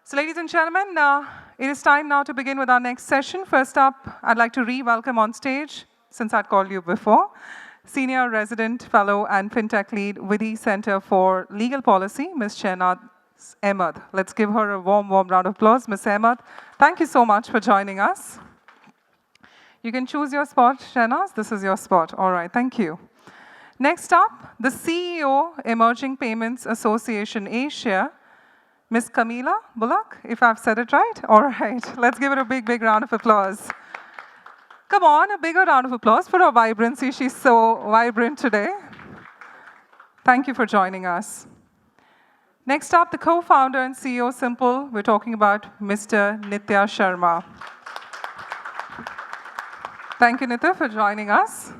So ladies and gentlemen, it is time now to begin with our next session. First up, I'd like to re-welcome on stage, since I'd called you before, Senior Resident Fellow and FinTech Lead, Vidhi Center for Legal Policy, Ms. Shehnaz Ahmed. Let's give her a warm round of applause. Ms. Ahmed, thank you so much for joining us. You can choose your spot, Shehnaz. This is your spot. All right, thank you. Next up, the CEO, Emerging Payments Association Asia, Ms. Camilla Bullock, if I've said it right. All right, let's give her a big round of applause. Come on, a bigger round of applause for her vibrancy. She's so vibrant today. Thank you for joining us. Next up, the co-founder and CEO Simpl. We're talking about Mr. Nitya Sharma. Thank you, Nitya, for joining us.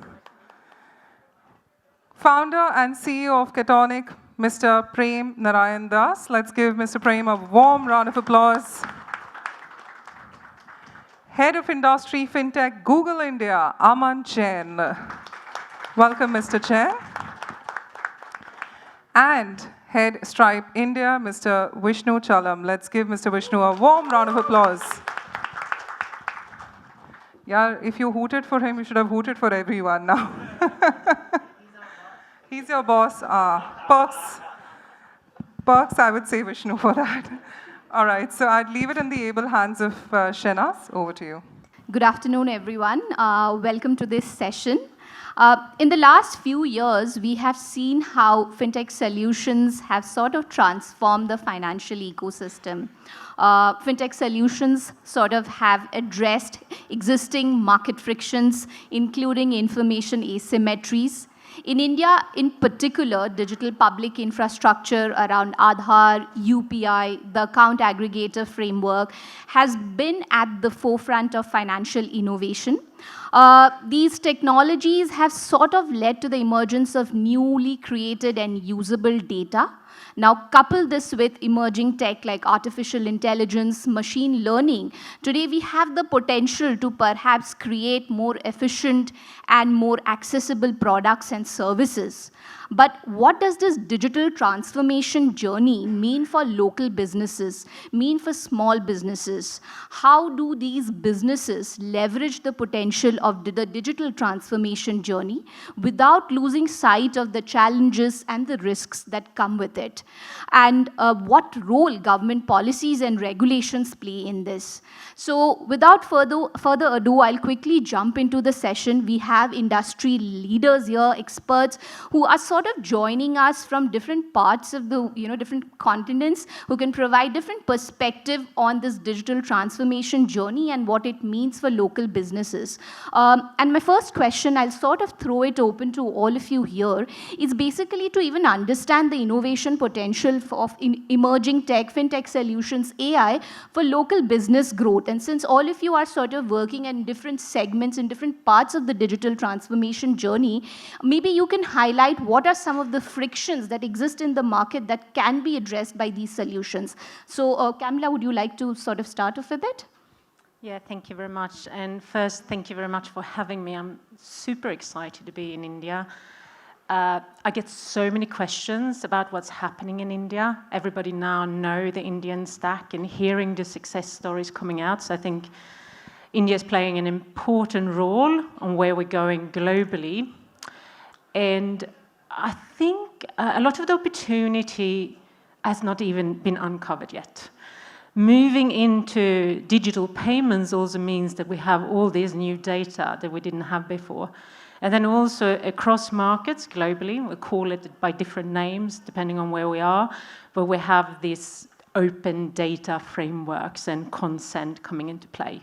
Founder and CEO of Katonic, Mr. Prem Naraindas. Let's give Mr. Prem a warm round of applause. Head of Industry-Fintech, Google India, Aman Jain. Welcome, Mr. Jain. And Head Stripe India, Mr. Vishnu Challam. Let's give Mr. Vishnu a warm round of applause. Yeah, if you hooted for him, you should have hooted for everyone now. He's your boss. Perks, I would say Vishnu for that. All right, so I'd leave it in the able hands of Shehnaz. Over to you. Good afternoon, everyone. Welcome to this session. In the last few years, we have seen how fintech solutions have sort of transformed the financial ecosystem. Fintech solutions sort of have addressed existing market frictions, including information asymmetries. In India, in particular, digital public infrastructure around Aadhaar, UPI, the account aggregator framework has been at the forefront of financial innovation. These technologies have sort of led to the emergence of newly created and usable data. Now, couple this with emerging tech like artificial intelligence, machine learning. Today, we have the potential to perhaps create more efficient and more accessible products and services. But what does this digital transformation journey mean for local businesses, mean for small businesses? How do these businesses leverage the potential of the digital transformation journey without losing sight of the challenges and the risks that come with it? And what role government policies and regulations play in this? So without further ado, I'll quickly jump into the session. We have industry leaders here, experts who are sort of joining us from different parts of the, different continents, who can provide different perspective on this digital transformation journey and what it means for local businesses. And my first question, I'll sort of throw it open to all of you here, is basically to even understand the innovation potential of emerging tech, fintech solutions, AI for local business growth. And since all of you are sort of working in different segments, in different parts of the digital transformation journey, maybe you can highlight what are some of the frictions that exist in the market that can be addressed by these solutions. So, Camilla, would you like to sort of start off with it? Yeah, thank you very much. And first, thank you very much for having me. I'm super excited to be in India. I get so many questions about what's happening in India. Everybody now knows the Indian stack and hearing the success stories coming out. So I think India is playing an important role on where we're going globally. And I think a lot of the opportunity has not even been uncovered yet. Moving into digital payments also means that we have all this new data that we didn't have before. And then also across markets globally, we call it by different names depending on where we are, but we have these open data frameworks and consent coming into play,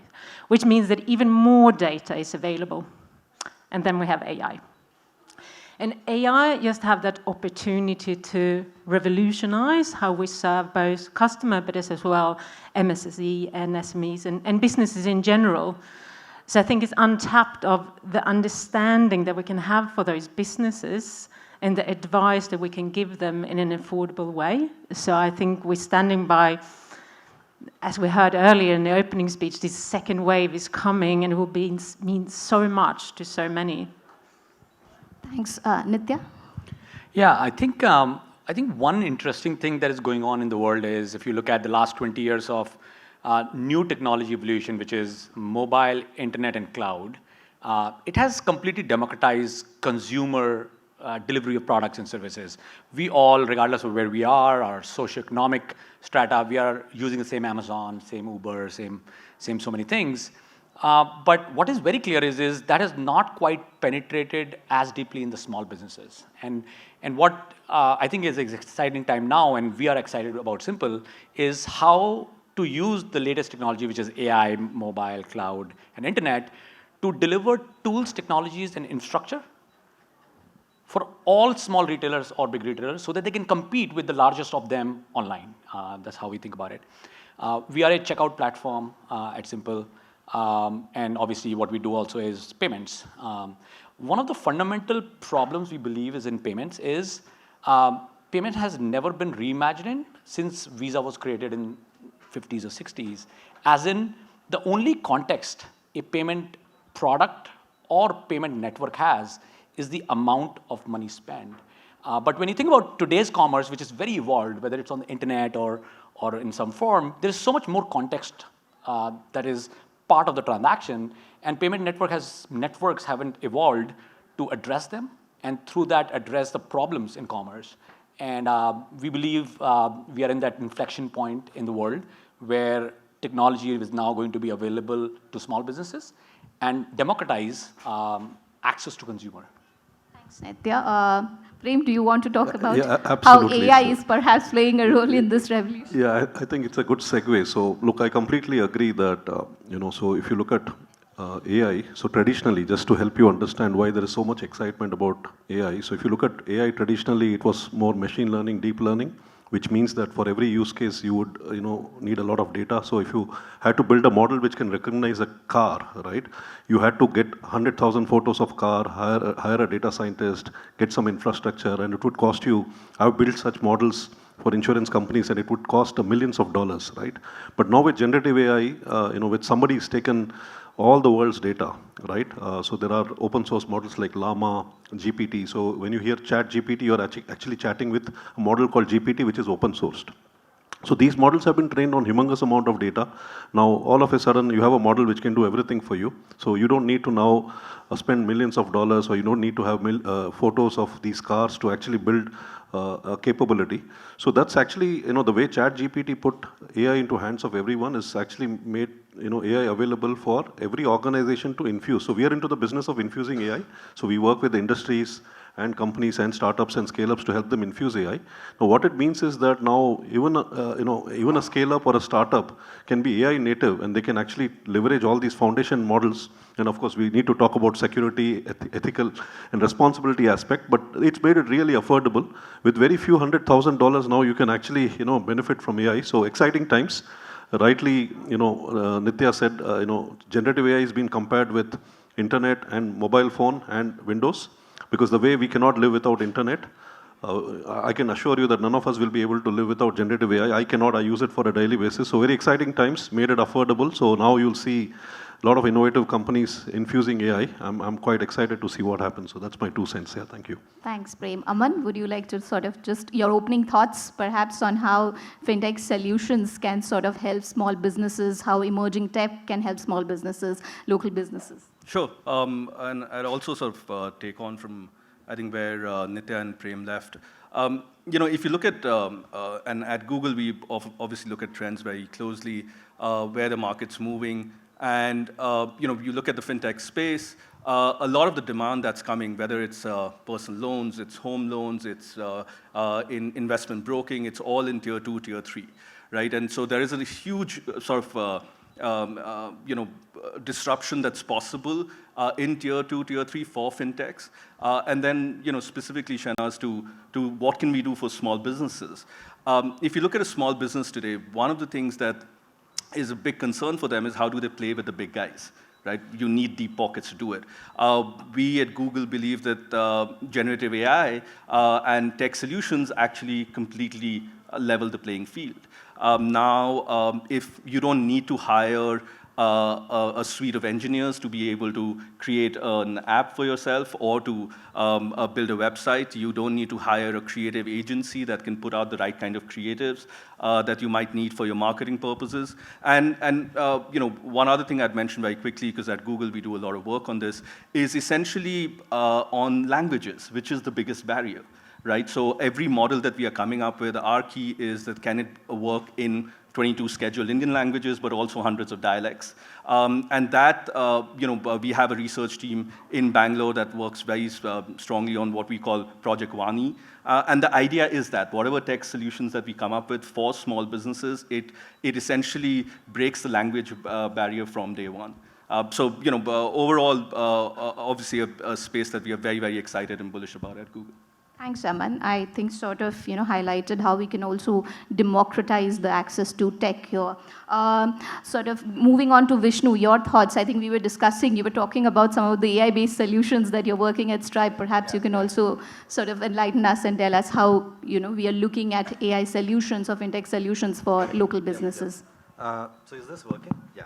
which means that even more data is available. And then we have AI. And AI just have that opportunity to revolutionize how we serve both customer, but as well MSSE and SMEs and businesses in general. So I think it's untapped of the understanding that we can have for those businesses and the advice that we can give them in an affordable way. So I think we're standing by, as we heard earlier in the opening speech, this second wave is coming and it will mean so much to so many. Thanks. Nitya? Yeah, I think I think one interesting thing that is going on in the world is if you look at the last 20 years of new technology evolution, which is mobile, internet, and cloud, it has completely democratized consumer delivery of products and services. We all, regardless of where we are, our socioeconomic strata, we are using the same Amazon, same Uber, same so many things. But what is very clear is that has not quite penetrated as deeply in the small businesses. And what I think is an exciting time now, and we are excited about Simpl, is how to use the latest technology, which is AI, mobile, cloud, and internet, to deliver tools, technologies, and infrastructure for all small retailers or big retailers so that they can compete with the largest of them online. That's how we think about it. We are a checkout platform at Simpl. And obviously what we do also is payments. One of the fundamental problems we believe is in payments is payment has never been reimagined since Visa was created in 50s or 60s, as in the only context a payment product or payment network has is the amount of money spent. But when you think about today's commerce, which is very evolved, whether it's on the internet or in some form, there's so much more context that is part of the transaction, and payment networks haven't evolved to address them, and through that address the problems in commerce. And we believe we are in that inflection point in the world where technology is now going to be available to small businesses and democratize access to consumer. Thanks, Nitya. Prem, do you want to talk about how absolutely. AI is perhaps playing a role in this revolution? Yeah, I think it's a good segue. So, look, I completely agree that, so if you look at AI, so traditionally, just to help you understand why there is so much excitement about AI. So if you look at AI, traditionally, it was more machine learning, deep learning, which means that for every use case, you would, need a lot of data. So if you had to build a model which can recognize a car, right, you had to get 100,000 photos of car, hire a data scientist, get some infrastructure, and it would cost you. I've built such models for insurance companies, and it would cost millions of dollars, right? But now with generative AI, with somebody's taken all the world's data, right? So there are open source models like Llama, GPT. So when you hear chat GPT, you're actually chatting with a model called GPT, which is open sourced. So these models have been trained on humongous amount of data. Now, all of a sudden, you have a model which can do everything for you. So you don't need to now spend millions of dollars, or you don't need to have photos of these cars to actually build a capability. So that's actually, the way ChatGPT put AI into hands of everyone is actually made, AI available for every organization to infuse. So we are into the business of infusing AI. So we work with the industries and companies and startups and scale-ups to help them infuse AI. Now, what it means is that now even a scale-up or a startup can be AI native, and they can actually leverage all these foundation models. And of course, we need to talk about security, ethical, and responsibility aspect. But it's made it really affordable. With very few $100,000 now, you can actually benefit from AI. So exciting times. Rightly, Nitya said, generative AI is being compared with internet and mobile phone and Windows. Because the way we cannot live without internet, I can assure you that none of us will be able to live without generative AI. I cannot, I use it for a daily basis. So very exciting times, made it affordable. So now you'll see a lot of innovative companies infusing AI. I'm quite excited to see what happens. So that's my 2 cents here. Thank you. Thanks, Prem. Aman, would you like to sort of just your opening thoughts perhaps on how fintech solutions can sort of help small businesses, how emerging tech can help small businesses, local businesses? Sure. And I'll also sort of take on from, I think, where Nitya and Prem left. If you look at, and at Google, we obviously look at trends very closely, where the market's moving. And, you look at the fintech space, a lot of the demand that's coming, whether it's personal loans, it's home loans, it's in investment broking, it's all in tier 2, tier 3, right? And so there is a huge sort of disruption that's possible in tier 2, tier 3 for fintechs. And then, specifically, Shehnaz, to what can we do for small businesses? If you look at a small business today, one of the things that is a big concern for them is how do they play with the big guys, right? You need deep pockets to do it. We at Google believe that generative AI and tech solutions actually completely level the playing field. Now, if you don't need to hire a suite of engineers to be able to create an app for yourself or to build a website. You don't need to hire a creative agency that can put out the right kind of creatives that you might need for your marketing purposes. And one other thing I'd mention very quickly, because at Google we do a lot of work on this, is essentially on languages, which is the biggest barrier. Right? So every model that we are coming up with, our key is that can it work in 22 scheduled Indian languages, but also hundreds of dialects. And that, we have a research team in Bangalore that works very strongly on what we call Project Vani. And the idea is that whatever tech solutions that we come up with for small businesses, it essentially breaks the language barrier from day one. Overall, obviously a space that we are very, very excited and bullish about at Google. Thanks, Aman. I think sort of, highlighted how we can also democratize the access to tech here. Sort of moving on to Vishnu, your thoughts. I think you were talking about some of the AI-based solutions that you're working at Stripe. Perhaps you can also sort of enlighten us and tell us how, we are looking at AI solutions or fintech solutions for local businesses. So is this working? Yeah.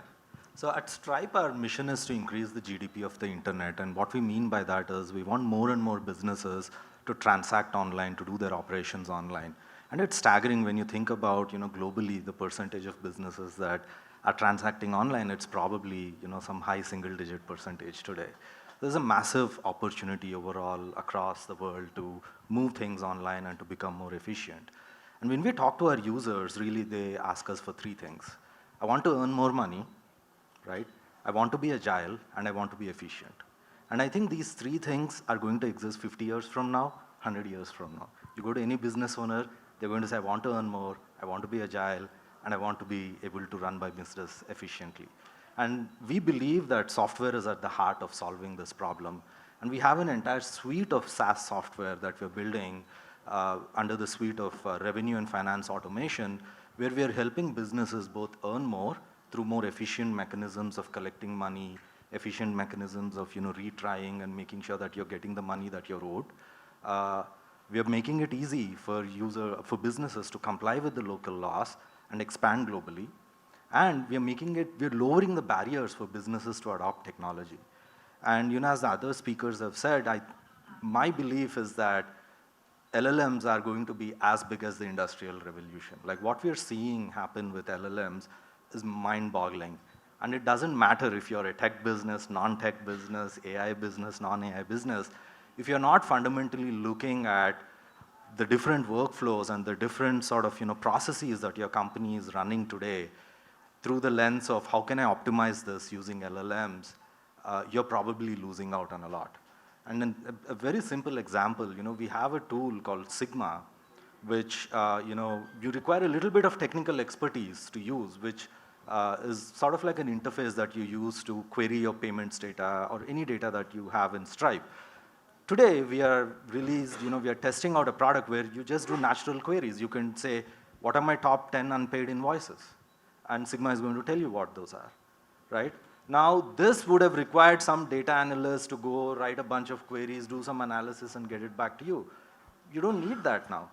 So at Stripe, our mission is to increase the GDP of the internet. And what we mean by that is we want more and more businesses to transact online, to do their operations online. And it's staggering when you think about, globally, the percentage of businesses that are transacting online, it's probably, some high single-digit percentage today. There's a massive opportunity overall across the world to move things online and to become more efficient. And when we talk to our users, really, they ask us for three things. I want to earn more money, right? I want to be agile, and I want to be efficient. And I think these three things are going to exist 50 years from now, 100 years from now. You go to any business owner, they're going to say, I want to earn more, I want to be agile, and I want to be able to run my business efficiently. And we believe that software is at the heart of solving this problem. And we have an entire suite of SaaS software that we're building under the suite of revenue and finance automation, where we are helping businesses both earn more through more efficient mechanisms of collecting money, efficient mechanisms of retrying and making sure that you're getting the money that you're owed. We are making it easy for businesses to comply with the local laws and expand globally. And we're lowering the barriers for businesses to adopt technology. And as the other speakers have said, my belief is that LLMs are going to be as big as the industrial revolution. Like what we're seeing happen with LLMs is mind-boggling. And it doesn't matter if you're a tech business, non-tech business, AI business, non-AI business. If you're not fundamentally looking at the different workflows and the different sort of processes that your company is running today through the lens of how can I optimize this using LLMs, you're probably losing out on a lot. And then a very simple example, we have a tool called Sigma, which you require a little bit of technical expertise to use, which is sort of like an interface that you use to query your payments data or any data that you have in Stripe. Today, we are testing out a product where you just do natural queries. You can say, what are my top 10 unpaid invoices? And Sigma is going to tell you what those are, right? Now, this would have required some data analyst to go write a bunch of queries, do some analysis, and get it back to you. You don't need that now,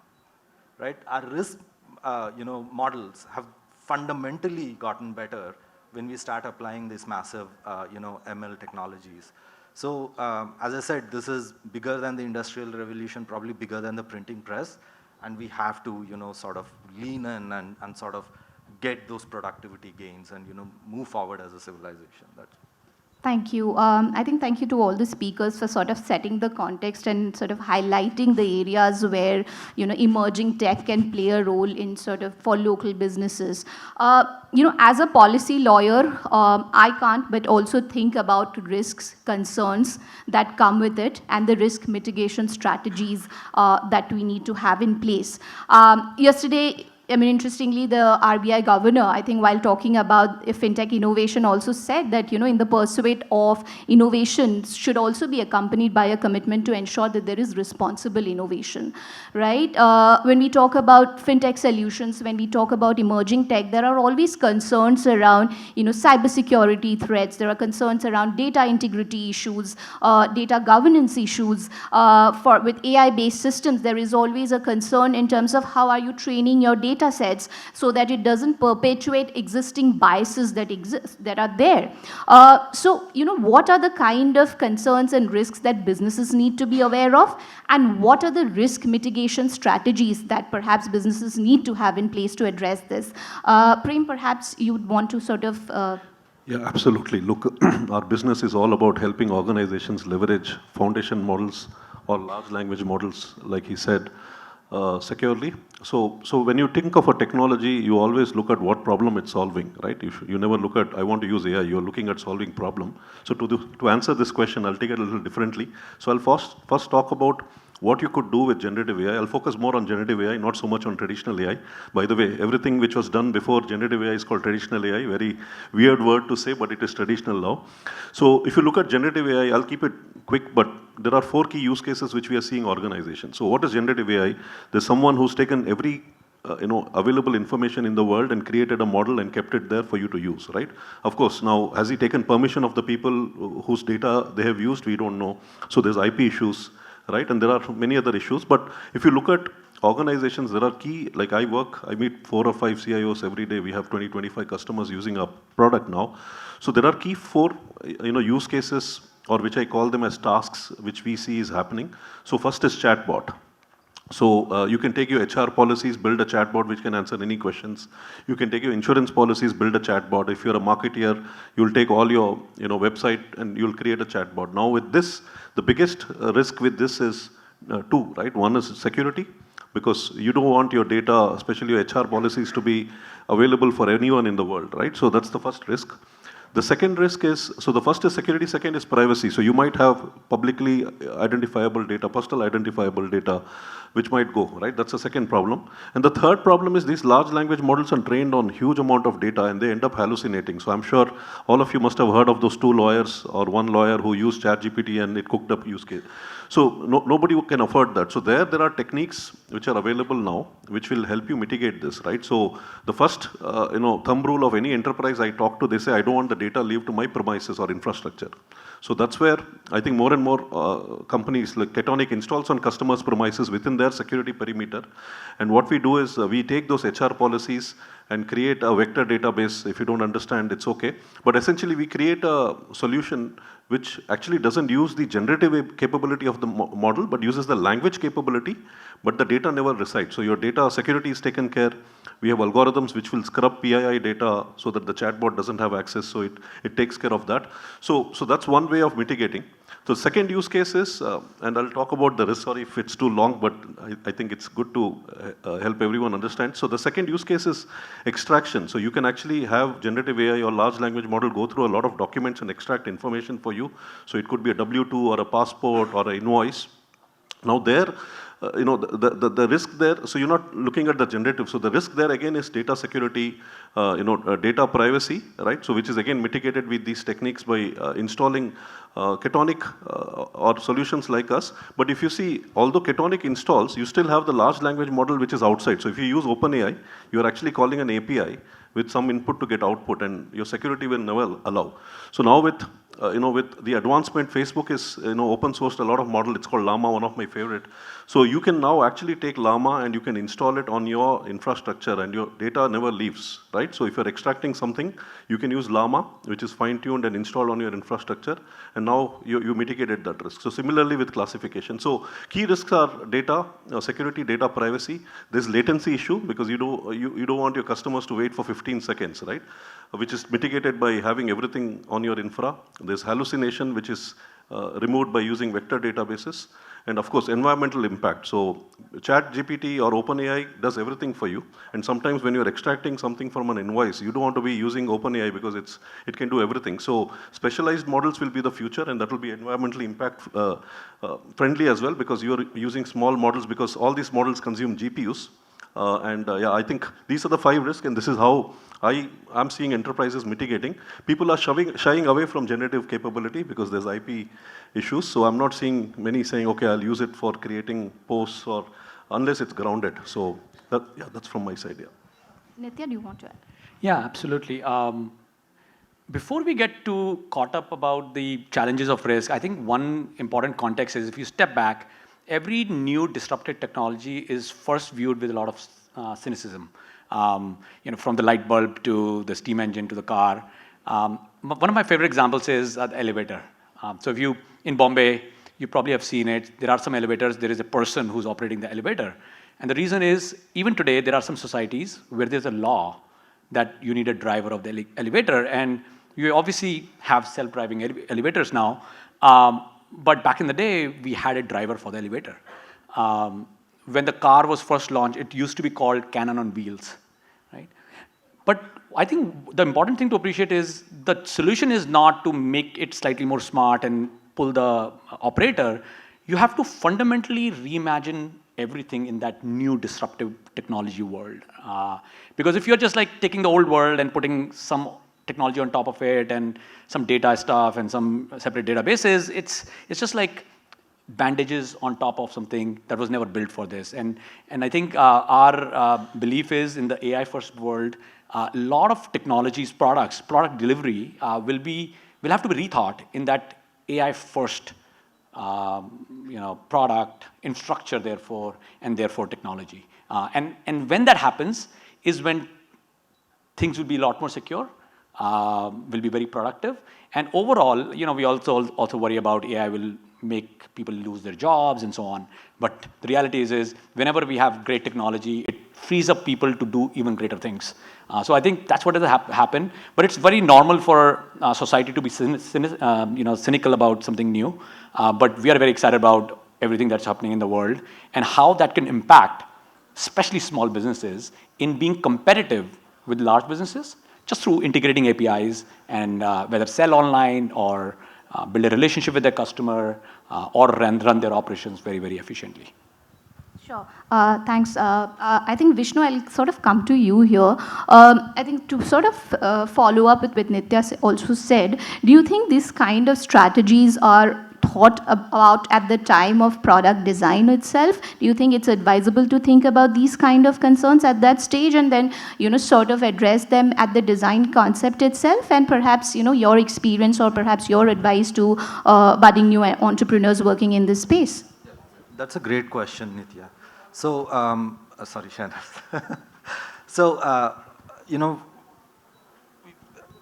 right? Our risk models have fundamentally gotten better when we start applying these massive ML technologies. So as I said, this is bigger than the industrial revolution, probably bigger than the printing press, and we have to sort of lean in and sort of get those productivity gains and move forward as a civilization. Thank you. I think thank you to all the speakers for sort of setting the context and sort of highlighting the areas where emerging tech can play a role in sort of for local businesses. As a policy lawyer, I can't but also think about risks, concerns that come with it, and the risk mitigation strategies that we need to have in place. Yesterday, interestingly, the RBI governor, I think while talking about fintech innovation, also said that, in the pursuit of innovation should also be accompanied by a commitment to ensure that there is responsible innovation, right? When we talk about fintech solutions, when we talk about emerging tech, there are always concerns around, cybersecurity threats. There are concerns around data integrity issues, data governance issues. With AI-based systems, there is always a concern in terms of how are you training your data data sets so that it doesn't perpetuate existing biases that exist, that are there. So, what are the kind of concerns and risks that businesses need to be aware of? And what are the risk mitigation strategies that perhaps businesses need to have in place to address this? Prem, perhaps you would want to sort of... Yeah, absolutely. Look, our business is all about helping organizations leverage foundation models or large language models, like he said, securely. So when you think of a technology, you always look at what problem it's solving, right? You never look at, I want to use AI, you're looking at solving problem. So to answer this question, I'll take it a little differently. So I'll first talk about what you could do with generative AI. I'll focus more on generative AI, not so much on traditional AI. By the way, everything which was done before generative AI is called traditional AI. Very weird word to say, but it is traditional now. So if you look at generative AI, I'll keep it quick, but there are 4 key use cases which we are seeing organizations. So what is generative AI? There's someone who's taken every available information in the world and created a model and kept it there for you to use, right? Of course, now, has he taken permission of the people whose data they have used? We don't know. So there's IP issues, right? And there are many other issues. But if you look at organizations, there are key, like I meet 4 or 5 CIOs every day. We have 20, 25 customers using our product now. So there are key 4, use cases, or which I call them as tasks, which we see is happening. So first is chatbot. So you can take your HR policies, build a chatbot which can answer any questions. You can take your insurance policies, build a chatbot. If you're a marketeer, you'll take all your website and you'll create a chatbot. Now with this, the biggest risk with this is 2, right? One is security, because you don't want your data, especially your HR policies, to be available for anyone in the world, right? So that's the first risk. The second risk is, so the first is security, second is privacy. So you might have publicly identifiable data, personal identifiable data, which might go, right? That's the second problem. And the third problem is these large language models are trained on huge amount of data and they end up hallucinating. So I'm sure all of you must have heard of those 2 lawyers or 1 lawyer who used ChatGPT and it cooked up use case. So nobody can afford that. So there are techniques which are available now, which will help you mitigate this, right? So the first, thumb rule of any enterprise I talk to, they say, I don't want the data leave to my premises or infrastructure. So that's where I think more and more companies like Katonic installs on customers' premises within their security perimeter. And what we do is we take those HR policies and create a vector database. If you don't understand, it's okay. But essentially, we create a solution which actually doesn't use the generative capability of the model, but uses the language capability, but the data never resides. So your data security is taken care. We have algorithms which will scrub PII data so that the chatbot doesn't have access, so it takes care of that. So that's one way of mitigating. So second use case is, and I'll talk about the risk, sorry if it's too long, but I think it's good to help everyone understand. So the second use case is extraction. So you can actually have generative AI or large language model go through a lot of documents and extract information for you. So it could be a W-2 or a passport or an invoice. Now there, the risk there, so you're not looking at the generative. So the risk there again is data security, data privacy, right? So which is again mitigated with these techniques by installing Katonic or solutions like us. But if you see, although Katonic installs, you still have the large language model which is outside. So if you use OpenAI, you're actually calling an API with some input to get output, and your security will never allow. So now with the advancement, Facebook is open sourced a lot of model. It's called Llama, one of my favorite. So you can now actually take Llama and you can install it on your infrastructure, and your data never leaves, right? So if you're extracting something, you can use Llama, which is fine-tuned and installed on your infrastructure, and now you mitigated that risk. So similarly with classification. So key risks are data security, data privacy. There's latency issue because you don't want your customers to wait for 15 seconds, right? Which is mitigated by having everything on your infra. There's hallucination, which is removed by using vector databases. And of course, environmental impact. So ChatGPT or OpenAI does everything for you. And sometimes when you're extracting something from an invoice, you don't want to be using OpenAI because it can do everything. So specialized models will be the future, and that will be environmentally impact friendly as well, because you're using small models, because all these models consume GPUs. Yeah, I think these are the 5 risks, and this is how I'm seeing enterprises mitigating. People are shying away from generative capability because there's IP issues. So I'm not seeing many saying, okay, I'll use it for creating posts, or unless it's grounded. So that's from my side. Yeah. Nitya, do you want to add? Yeah, absolutely. Before we get too caught up about the challenges of risk, I think one important context is if you step back, every new disruptive technology is first viewed with a lot of cynicism. from the light bulb to the steam engine to the car. One of my favorite examples is the elevator. So if you, in Bombay, you probably have seen it. There are some elevators, there is a person who's operating the elevator. And the reason is, even today, there are some societies where there's a law that you need a driver of the elevator. And you obviously have self-driving elevators now. But back in the day, we had a driver for the elevator. When the car was first launched, it used to be called Cannon on Wheels, right? But I think the important thing to appreciate is the solution is not to make it slightly more smart and pull the operator. You have to fundamentally reimagine everything in that new disruptive technology world. Because if you're just like taking the old world and putting some technology on top of it and some data stuff and some separate databases, it's just like bandages on top of something that was never built for this. And I think our belief is in the AI first world, a lot of technologies, product delivery will have to be rethought in that AI first product, infrastructure therefore, and therefore technology. And when that happens is when things will be a lot more secure, will be very productive. And overall, we also worry about AI will make people lose their jobs and so on. But the reality is whenever we have great technology, it frees up people to do even greater things. So I think that's what has happened. But it's very normal for society to be cynical about something new. But we are very excited about everything that's happening in the world and how that can impact, especially small businesses, in being competitive with large businesses, just through integrating APIs and whether sell online or build a relationship with their customer or run their operations very, very efficiently. Sure. Thanks. I think, Vishnu, I'll sort of come to you here. I think to sort of follow up with what Nitya also said, do you think these kind of strategies are thought about at the time of product design itself? Do you think it's advisable to think about these kind of concerns at that stage and then, sort of address them at the design concept itself? And perhaps, your experience or perhaps your advice to budding new entrepreneurs working in this space? That's a great question, Nitya. So, sorry, Shehnaz. So,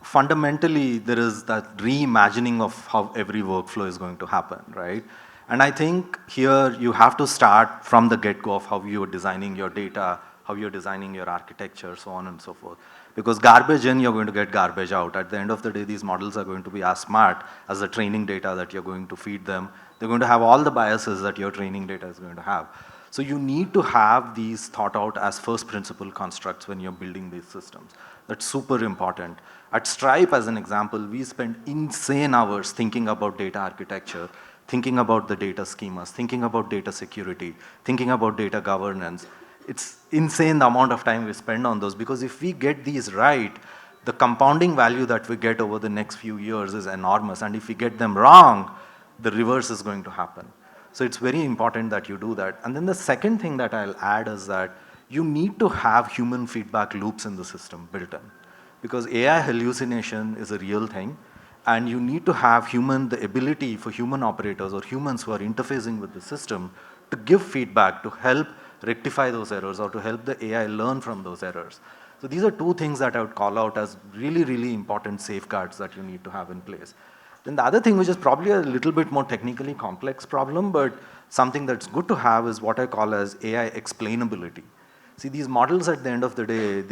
fundamentally, there is that reimagining of how every workflow is going to happen, right? And I think here you have to start from the get-go of how you're designing your data, how you're designing your architecture, so on and so forth. Because garbage in, you're going to get garbage out. At the end of the day, these models are going to be as smart as the training data that you're going to feed them. They're going to have all the biases that your training data is going to have. So you need to have these thought out as first principle constructs when you're building these systems. That's super important. At Stripe, as an example, we spend insane hours thinking about data architecture, thinking about the data schemas, thinking about data security, thinking about data governance. It's insane the amount of time we spend on those, because if we get these right, the compounding value that we get over the next few years is enormous. And if we get them wrong, the reverse is going to happen. So it's very important that you do that. And then the second thing that I'll add is that you need to have human feedback loops in the system built in. Because AI hallucination is a real thing. And you need to have the ability for human operators or humans who are interfacing with the system to give feedback to help rectify those errors or to help the AI learn from those errors. So these are two things that I would call out as really, really important safeguards that you need to have in place. Then the other thing, which is probably a little bit more technically complex problem, but something that's good to have, is what I call as AI explainability. See, these models at the end of the day,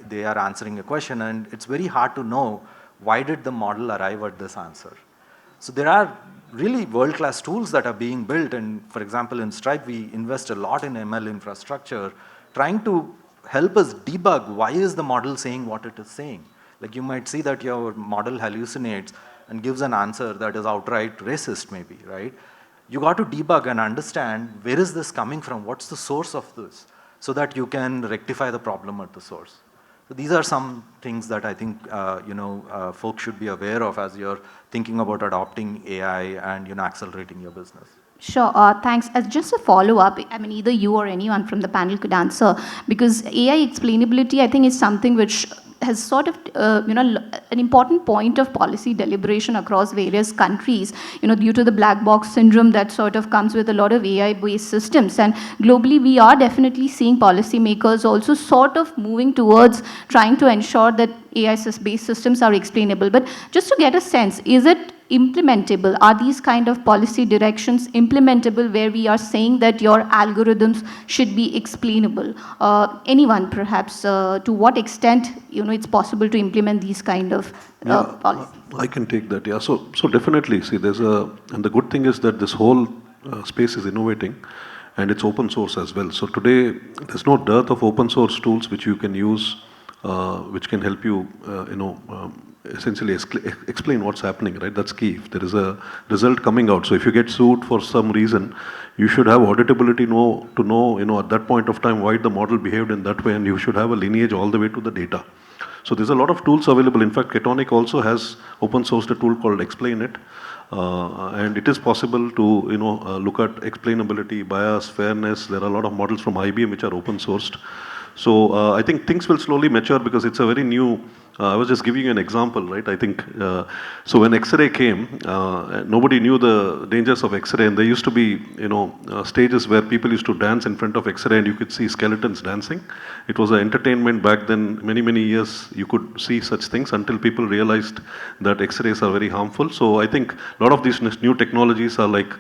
they are answering a question, and it's very hard to know why did the model arrive at this answer. So there are really world-class tools that are being built, and for example, in Stripe, we invest a lot in ML infrastructure, trying to help us debug why is the model saying what it is saying. Like, you might see that your model hallucinates and gives an answer that is outright racist maybe, right? You got to debug and understand where is this coming from, what's the source of this, so that you can rectify the problem at the source. So these are some things that I think folks should be aware of as you're thinking about adopting AI and accelerating your business. Sure, thanks. As just a follow-up, I mean, either you or anyone from the panel could answer, because AI explainability, I think, is something which has sort of, an important point of policy deliberation across various countries, due to the black box syndrome that sort of comes with a lot of AI-based systems. And globally, we are definitely seeing policymakers also sort of moving towards trying to ensure that AI-based systems are explainable. But just to get a sense, is it implementable? Are these kind of policy directions implementable where we are saying that your algorithms should be explainable? Anyone perhaps, to what extent it's possible to implement these kind of policies? I can take that, yeah. So definitely, see, and the good thing is that this whole space is innovating and it's open source as well. So today, there's no dearth of open source tools which you can use, which can help you, essentially explain what's happening, right? That's key. If there is a result coming out, so if you get sued for some reason, you should have auditability to know, at that point of time why the model behaved in that way, and you should have a lineage all the way to the data. So there's a lot of tools available. In fact, Katonic also has open sourced a tool called Explain It, and it is possible to look at explainability, bias, fairness. There are a lot of models from IBM which are open sourced. So I think things will slowly mature because it's a very new. I was just giving you an example, right? I think, so when X-ray came, nobody knew the dangers of X-ray, and there used to be, stages where people used to dance in front of X-ray and you could see skeletons dancing. It was an entertainment back then. Many, many years you could see such things until people realized that X-rays are very harmful. So I think a lot of these new technologies are like,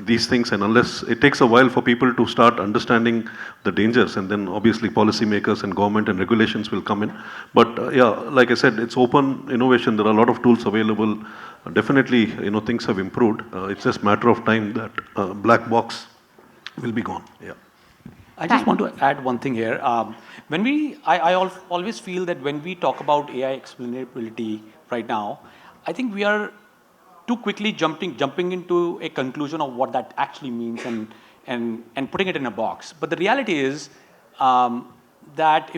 these things, and unless it takes a while for people to start understanding the dangers, and then obviously policymakers and government and regulations will come in. But yeah, like I said, it's open innovation. There are a lot of tools available. Definitely, things have improved. It's just a matter of time that black box will be gone. Yeah. I just want to add one thing here. I always feel that when we talk about AI explainability right now, I think we are too quickly jumping into a conclusion of what that actually means and putting it in a box. But the reality is that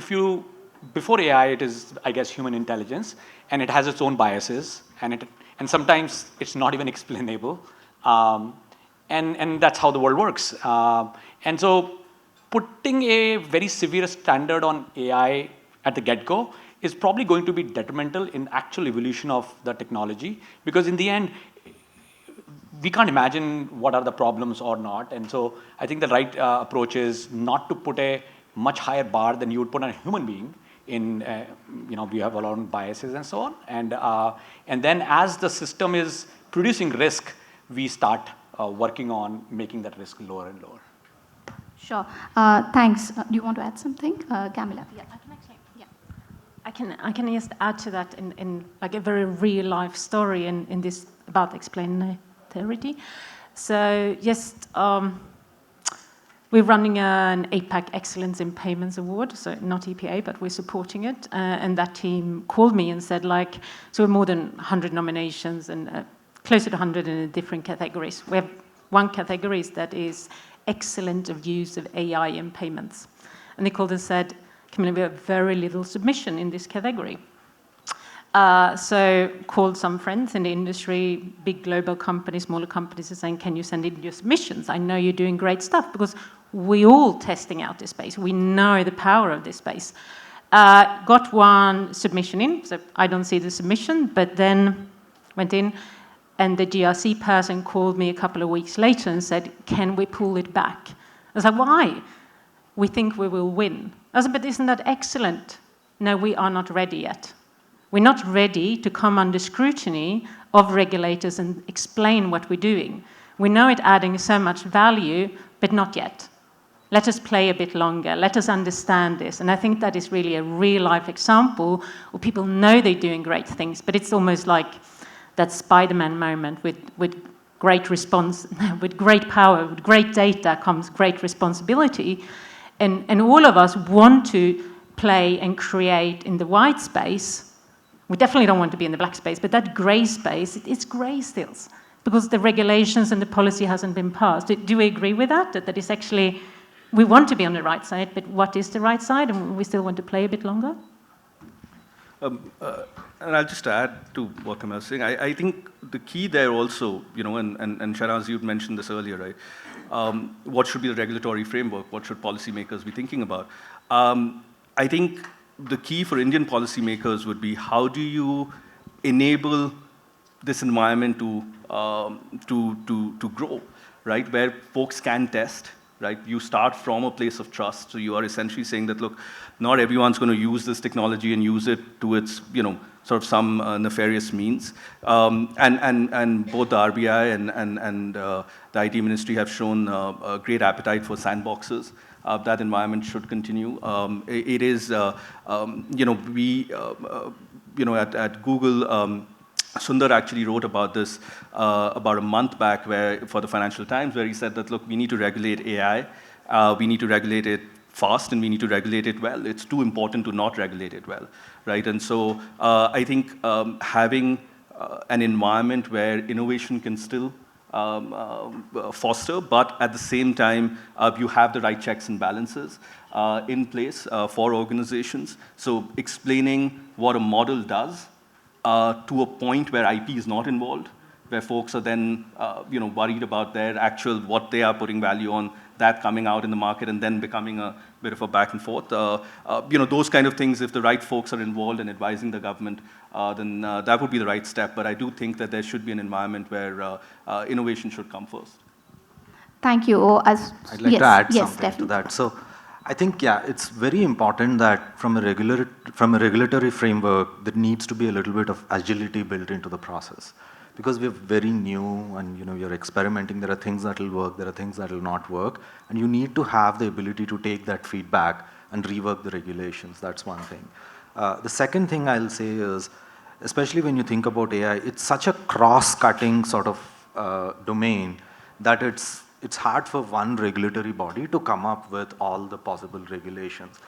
before AI, it is, I guess, human intelligence, and it has its own biases, and sometimes it's not even explainable, and that's how the world works. And so putting a very severe standard on AI at the get-go is probably going to be detrimental in actual evolution of the technology, because in the end, we can't imagine what are the problems or not. And so I think the right approach is not to put a much higher bar than you would put on a human being in, we have a lot of biases and so on. And then as the system is producing risk, we start working on making that risk lower and lower. Sure. Thanks. Do you want to add something, Camilla? Yeah, I can actually. I can just add to that in like a very real life story in this about explainability. So just we're running an APAC Excellence in Payments Award, so not EPA, but we're supporting it. And that team called me and said, so we're more than 100 nominations and closer to 100 in different categories. We have one category that is excellent of use of AI in payments. And they called and said, Camilla, we have very little submission in this category. So called some friends in the industry, big global companies, smaller companies, are saying, can you send in your submissions? I know you're doing great stuff, because we're all testing out this space. We know the power of this space. Got one submission in, so I don't see the submission, but then went in, and the GRC person called me a couple of weeks later and said, can we pull it back? I was like, why? We think we will win. I said, but isn't that excellent? No, we are not ready yet. We're not ready to come under scrutiny of regulators and explain what we're doing. We know it adding so much value, but not yet. Let us play a bit longer. Let us understand this. And I think that is really a real-life example where people know they're doing great things, but it's almost like that Spider-Man moment with great response, with great power, with great data comes great responsibility. And all of us want to play and create in the white space. We definitely don't want to be in the black space, but that grey space, it's grey still, because the regulations and the policy hasn't been passed. Do we agree with that? That is actually, we want to be on the right side, but what is the right side? And we still want to play a bit longer? And I'll just add to what Camilla was saying. I think the key there also, and Shehnaz, you mentioned this earlier, right? What should be the regulatory framework? What should policymakers be thinking about? I think the key for Indian policymakers would be how do you enable this environment to grow, right? Where folks can test, right? You start from a place of trust. So you are essentially saying that, look, not everyone's going to use this technology and use it to its, sort of some nefarious means. And both the RBI and the IT ministry have shown a great appetite for sandboxes. That environment should continue. It is, at Google, Sundar actually wrote about this about a month back for the Financial Times, where he said that, look, we need to regulate AI. We need to regulate it fast, and we need to regulate it well. It's too important to not regulate it well, right? And so I think having an environment where innovation can still foster, but at the same time, you have the right checks and balances in place for organizations. So explaining what a model does to a point where IP is not involved, where folks are then worried about their actual, what they are putting value on, that coming out in the market and then becoming a bit of a back and forth. Those kind of things, if the right folks are involved in advising the government, then that would be the right step. But I do think that there should be an environment where innovation should come first. Thank you. I'd like to add yes, something definitely. to that. So I think, it's very important that from a regulatory framework, there needs to be a little bit of agility built into the process. Because we're very new and you're experimenting, there are things that will work, there are things that will not work, and you need to have the ability to take that feedback and rework the regulations. That's one thing. The second thing I'll say is, especially when you think about AI, it's such a cross-cutting sort of domain that it's hard for one regulatory body to come up with all the possible regulations.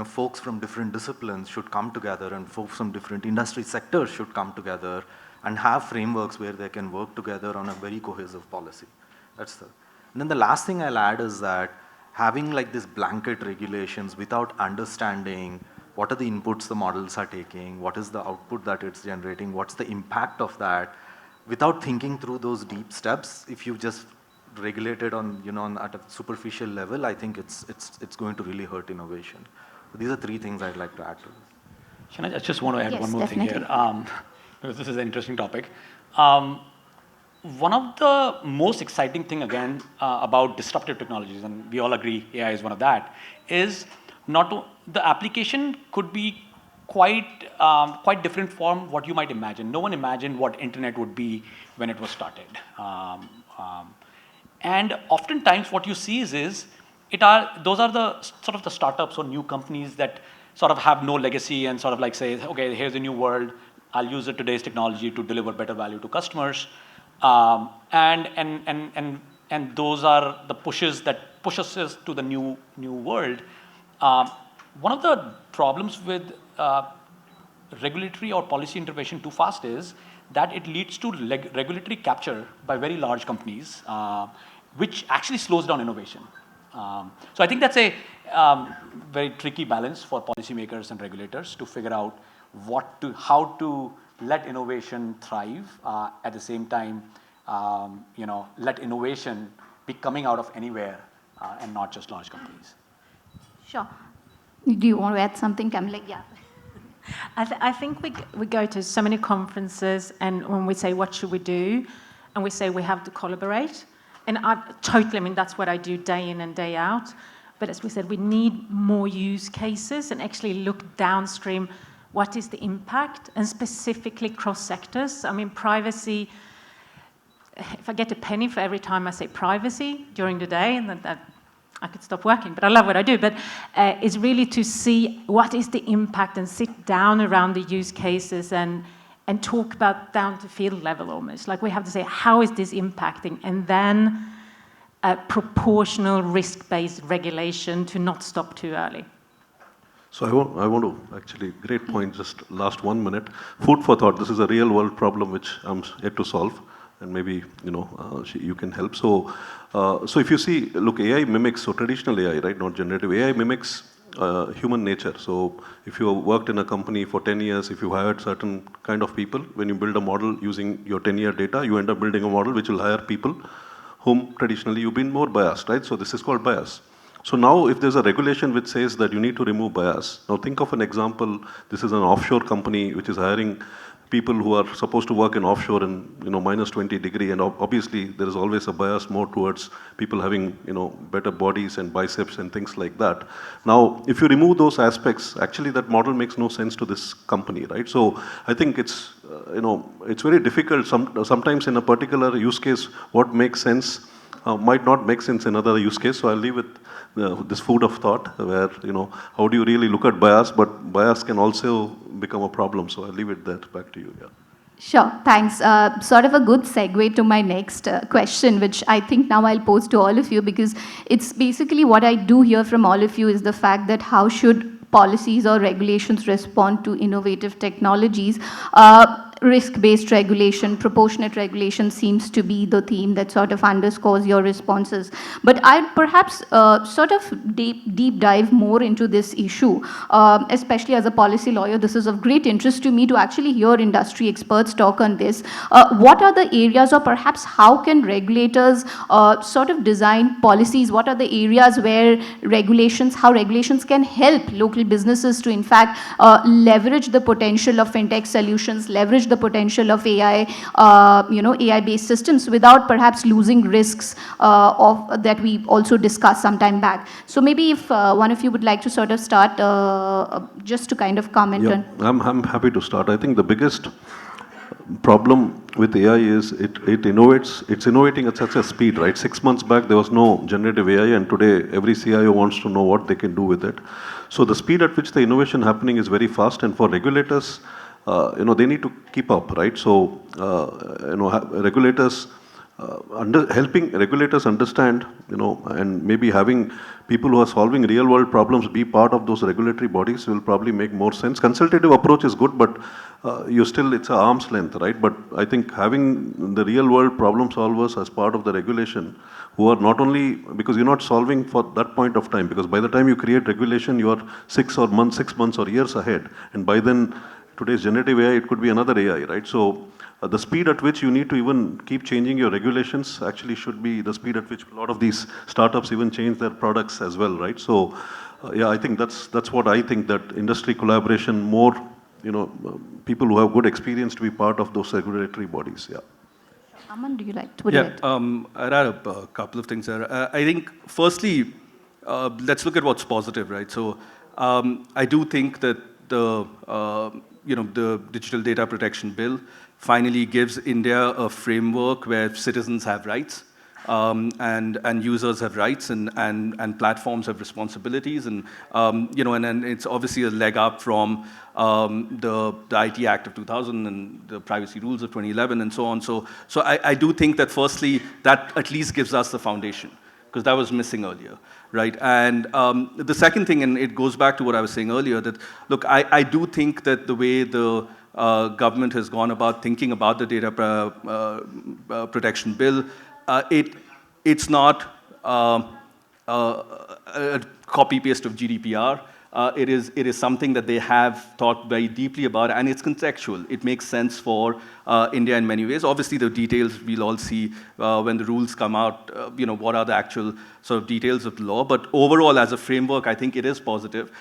Folks from different disciplines should come together, and folks from different industry sectors should come together and have frameworks where they can work together on a very cohesive policy. And then the last thing I'll add is that having like these blanket regulations without understanding what are the inputs the models are taking, what is the output that it's generating, what's the impact of that, without thinking through those deep steps, if you just regulate it on, at a superficial level, I think it's going to really hurt innovation. So these are three things I'd like to add to this. Shehnaz, I just want to add Yes, one more definitely. thing here. Because this is an interesting topic. One of the most exciting thing, again, about disruptive technologies, and we all agree AI is one of that, is the application could be quite different from what you might imagine. No one imagined what internet would be when it was started. And oftentimes what you see is those are the sort of the startups or new companies that sort of have no legacy and sort of like say, okay, here's a new world. I'll use today's technology to deliver better value to customers, and those are the pushes that push us to the new world. One of the problems with regulatory or policy intervention too fast is that it leads to regulatory capture by very large companies, which actually slows down innovation. So I think that's a very tricky balance for policymakers and regulators to figure out how to let innovation thrive, at the same time, let innovation be coming out of anywhere and not just large companies. Sure. Do you want to add something, Camilla? Yeah. I think we go to so many conferences, and when we say, what should we do? And we say we have to collaborate. And that's what I do day in and day out. But as we said, we need more use cases and actually look downstream. What is the impact? And specifically cross sectors. I mean, privacy, if I get a penny for every time I say privacy during the day, and that I could stop working, but I love what I do. But it's really to see what is the impact and sit down around the use cases and talk about down to field level almost. Like we have to say, how is this impacting? And then proportional risk-based regulation to not stop too early. So I want to actually, great point, just last 1 minute. Food for thought, this is a real world problem which I'm yet to solve, and maybe, you can help. So if you see, look, AI mimics, so traditional AI, right, not generative, AI mimics human nature. So if you worked in a company for 10 years, if you hired certain kind of people, when you build a model using your 10-year data, you end up building a model which will hire people whom traditionally you've been more biased, right? So this is called bias. So now if there's a regulation which says that you need to remove bias, now think of an example, this is an offshore company which is hiring people who are supposed to work in offshore in minus 20 degree, and obviously there is always a bias more towards people having better bodies and biceps and things like that. Now if you remove those aspects, actually that model makes no sense to this company, right? So I think it's it's very difficult sometimes in a particular use case what makes sense might not make sense in another use case. So I'll leave it this food of thought where, how do you really look at bias, but bias can also become a problem. So I'll leave it that back to you. Yeah. Sure, thanks. Sort of a good segue to my next question, which I think now I'll pose to all of you, because it's basically what I do hear from all of you is the fact that how should policies or regulations respond to innovative technologies. Risk-based regulation, proportionate regulation seems to be the theme that sort of underscores your responses. But I'd perhaps sort of deep dive more into this issue, especially as a policy lawyer. This is of great interest to me to actually hear industry experts talk on this. What are the areas, or perhaps how can regulators sort of design policies? What are the areas where how regulations can help local businesses to in fact leverage the potential of fintech solutions, leverage the potential of AI, AI-based systems without perhaps losing risks that we also discussed some time back. So maybe if one of you would like to sort of start just to kind of comment on. I'm happy to start. I think the biggest problem with AI is it innovates. It's innovating at such a speed, right? 6 months back, there was no generative AI, and today every CIO wants to know what they can do with it. So the speed at which the innovation happening is very fast, and for regulators, they need to keep up, right? So, regulators, helping regulators understand, and maybe having people who are solving real world problems be part of those regulatory bodies will probably make more sense. Consultative approach is good, but it's an arm's length, right? But I think having the real world problem solvers as part of the regulation, who are not only, because you're not solving for that point of time, because by the time you create regulation, you are 6 months or years ahead. And by then, today's generative AI, it could be another AI, right? So the speed at which you need to even keep changing your regulations actually should be the speed at which a lot of these startups even change their products as well, right? So I think that's what I think, that industry collaboration, more, people who have good experience to be part of those regulatory bodies, yeah. Aman, do you like to? I'd add a couple of things there. I think, firstly, let's look at what's positive, right? So I do think that the Digital Data Protection Bill finally gives India a framework where citizens have rights, and users have rights, and platforms have responsibilities, and and it's obviously a leg up from the IT Act of 2000 and the privacy rules of 2011 and so on. So I do think that firstly that at least gives us the foundation, because that was missing earlier, right? And the second thing, and it goes back to what I was saying earlier, that look, I do think that the way the government has gone about thinking about the data protection bill, it's not a copy-paste of GDPR. It is something that they have thought very deeply about, and it's contextual. It makes sense for India in many ways. Obviously, the details we'll all see when the rules come out, what are the actual sort of details of the law. But overall, as a framework, I think it is positive.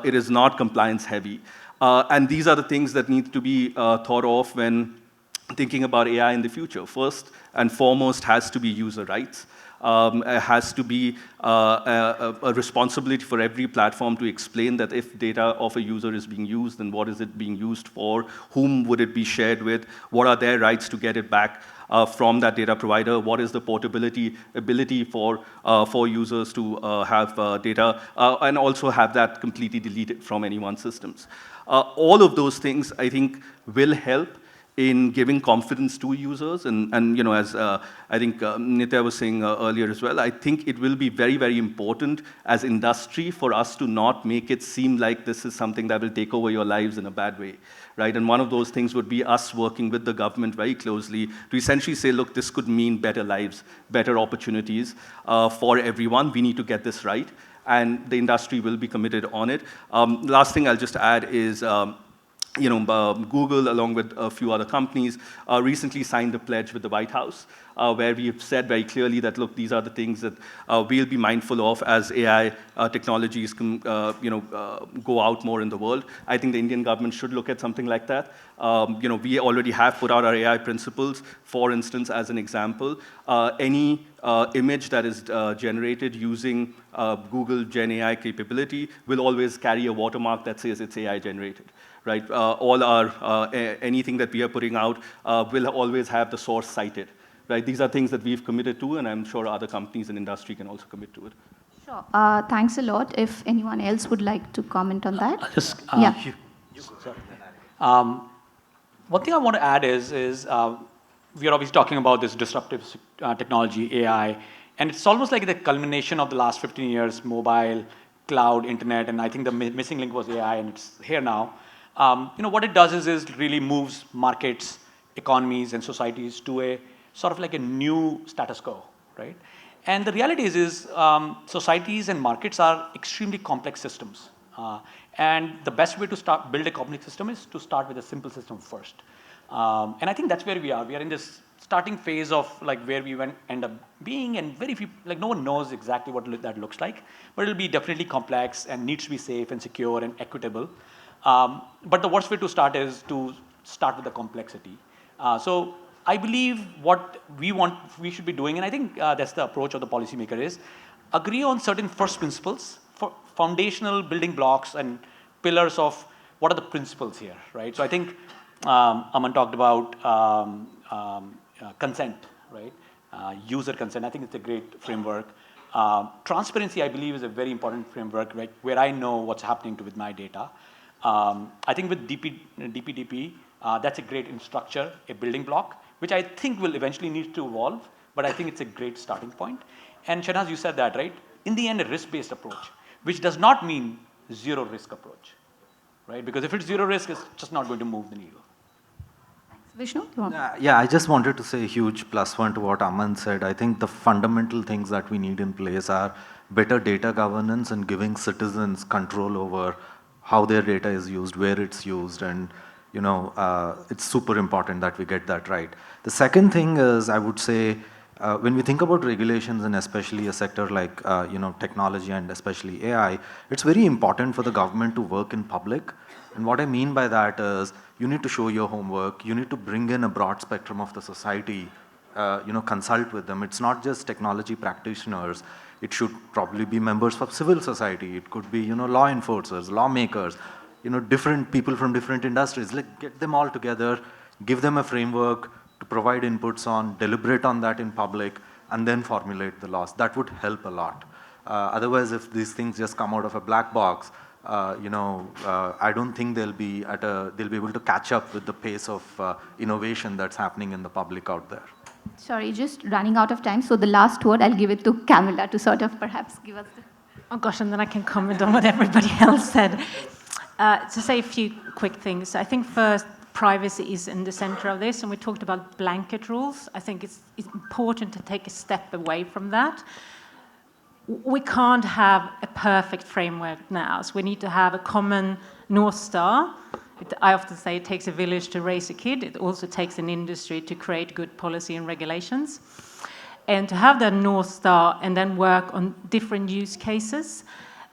It is not compliance heavy. And these are the things that need to be thought of when thinking about AI in the future. First and foremost has to be user rights. It has to be a responsibility for every platform to explain that if data of a user is being used, then what is it being used for, whom would it be shared with, what are their rights to get it back from that data provider, what is the portability ability for users to have data, and also have that completely deleted from anyone's systems. All of those things, I think, will help in giving confidence to users, and as I think Nitya was saying earlier as well, I think it will be very, very important as industry for us to not make it seem like this is something that will take over your lives in a bad way, right? And one of those things would be us working with the government very closely to essentially say, look, this could mean better lives, better opportunities for everyone. We need to get this right, and the industry will be committed on it. Last thing I'll just add is, Google, along with a few other companies, recently signed a pledge with the White House, where we have said very clearly that, look, these are the things that we'll be mindful of as AI technologies go out more in the world. I think the Indian government should look at something like that. We already have put out our AI principles. For instance, as an example, any image that is generated using Google Gen AI capability will always carry a watermark that says it's AI generated. Right? All our, anything that we are putting out will always have the source cited. Right? These are things that we've committed to, and I'm sure other companies in industry can also commit to it. Sure. Thanks a lot. If anyone else would like to comment on that. One thing I want to add is we are obviously talking about this disruptive technology, AI, and it's almost like the culmination of the last 15 years, mobile, cloud, internet, and I think the missing link was AI, and it's here now. What it does is really moves markets, economies, and societies to a sort of like a new status quo, right? And the reality is societies and markets are extremely complex systems. And the best way to build a complex system is to start with a simple system first. And I think that's where we are. We are in this starting phase of like where we end up being, and very few, like no one knows exactly what that looks like, but it'll be definitely complex and needs to be safe and secure and equitable. But the worst way to start is to start with the complexity. So I believe what we should be doing, and I think that's the approach of the policymaker, is agree on certain first principles, for foundational building blocks and pillars of what are the principles here, right? So I think Aman talked about consent, right? User consent. I think it's a great framework. Transparency, I believe, is a very important framework, right? Where I know what's happening with my data. I think with DPDP, that's a great infrastructure, a building block, which I think will eventually need to evolve, but I think it's a great starting point. And Shehnaz, you said that, right? In the end, a risk-based approach, which does not mean zero risk approach, right? Because if it's zero risk, it's just not going to move the needle. Thanks. Vishnu? Yeah, I just wanted to say a huge plus one to what Aman said. I think the fundamental things that we need in place are better data governance and giving citizens control over how their data is used, where it's used, and it's super important that we get that right. The second thing is, I would say, when we think about regulations, and especially a sector like technology and especially AI, it's very important for the government to work in public. And what I mean by that is, you need to show your homework, you need to bring in a broad spectrum of the society, consult with them. It's not just technology practitioners. It should probably be members of civil society. It could be, law enforcers, lawmakers, different people from different industries. Like, get them all together, give them a framework to provide inputs on, deliberate on that in public, and then formulate the laws. That would help a lot. Otherwise, if these things just come out of a black box, I don't think they'll be able to catch up with the pace of innovation that's happening in the public out there. Sorry, just running out of time. So the last word, I'll give it to Camilla to sort of perhaps give us the... Oh gosh, and then I can comment on what everybody else said. To say a few quick things. I think first, privacy is in the center of this, and we talked about blanket rules. I think it's important to take a step away from that. We can't have a perfect framework now, so we need to have a common North Star. I often say it takes a village to raise a kid. It also takes an industry to create good policy and regulations. And to have that North Star and then work on different use cases.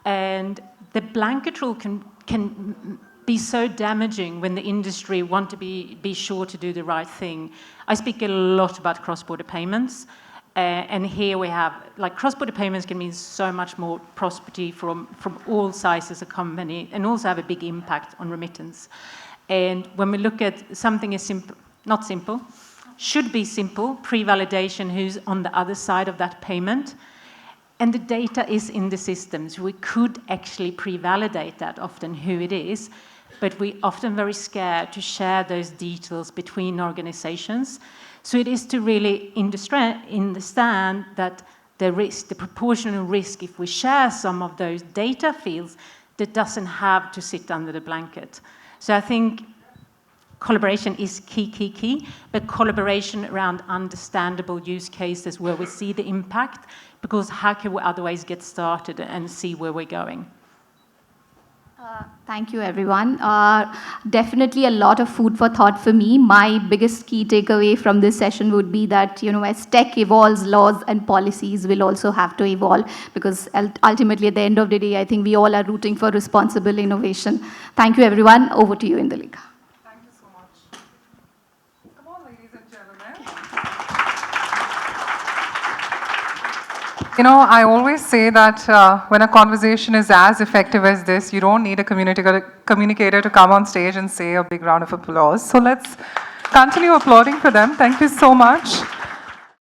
And the blanket rule can be so damaging when the industry want to be sure to do the right thing. I speak a lot about cross-border payments. And here we have, like, cross-border payments can mean so much more prosperity from all sizes of company, and also have a big impact on remittance. And when we look at something as simple, not simple, should be simple, pre-validation, who's on the other side of that payment, and the data is in the systems. We could actually pre-validate that often who it is, but we often very scared to share those details between organizations. So it is to really understand that the risk, the proportional risk, if we share some of those data fields, that doesn't have to sit under the blanket. So I think collaboration is key, but collaboration around understandable use cases where we see the impact, because how can we otherwise get started and see where we're going? Thank you, everyone. Definitely a lot of food for thought for me. My biggest key takeaway from this session would be that, as tech evolves, laws and policies will also have to evolve, because ultimately, at the end of the day, I think we all are rooting for responsible innovation. Thank you, everyone. Over to you, Indalika. Thank you so much. Come on, ladies and gentlemen. I always say that when a conversation is as effective as this, you don't need a communicator to come on stage and say a big round of applause. So let's continue applauding for them. Thank you so much.